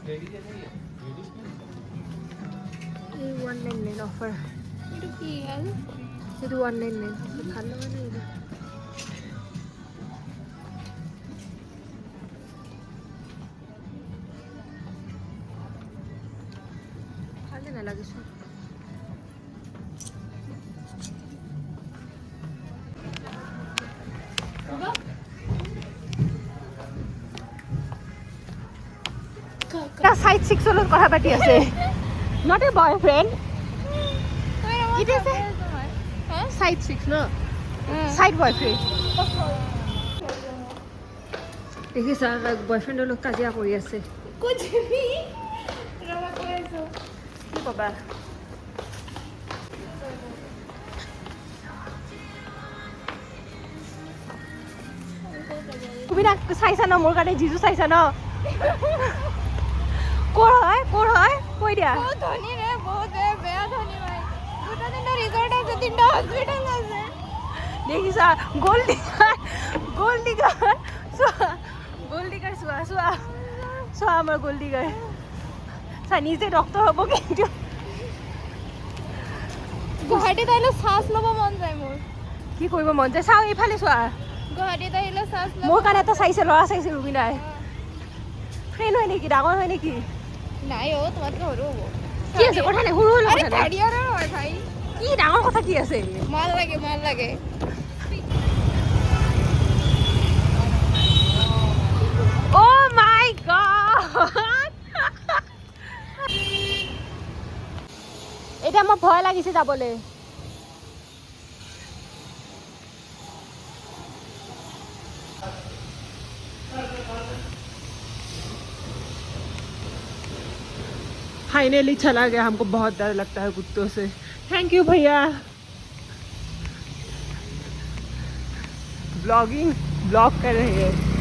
এই 199 অফার এটা কি আর শুধু 199 ভালো মানে এটা ভালো না লাগে সব সাইড 6 হলো কথা পাতি আছে not a boyfriend It is a side 6 no side boyfriend দেখিছ বয়ফ্ৰেণ্ডৰ লোক কাজিয়া কৰি আছে कुछ भी रवा কইছো কি কবা তুমি না চাইছা ন মোৰ কাৰণে জিজু চাইছা ন কৰ হয় কৈ দিয়া বহুত ধনী রে বহুত বেয়া ধনী ভাই দুটা তিনটা রিসর্ট আছে তিনটা হসপিটাল আছে দেখিছা গোল্ডিগার চোৱা আমাৰ গোল্ডিগাৰ চা নিজে ডক্টৰ হ'ব কিন্তু গুৱাহাটীত আহিলে শ্বাস ল'ব মন যায় মোৰ কি কৰিব মন যায় চাওঁ এইফালে চোৱা গুৱাহাটীত আহিলে শ্বাস ল'ব মোৰ কাৰণে এটা চাইছে ল'ৰা চাইছে ৰুবিনাই ফ্ৰেণ্ড হয় নেকি ডাঙৰ হয় নেকি নাই অ তোমাতকে সৰু হ'ব কি আছে কথা নাই সৰু হ'লে আৰে কথা নাই থাৰ্ড ইয়াৰৰ হয় ভাই কি ডাঙৰ কথা কি আছে মাল লাগে Oh my god! এটা মোৰ ভয় লাগিছে যাবলৈ फाइनली चला गया हमको बहुत डर लगता है कुत्तों से थैंक यू भैया ब्लॉग कर रहे हैं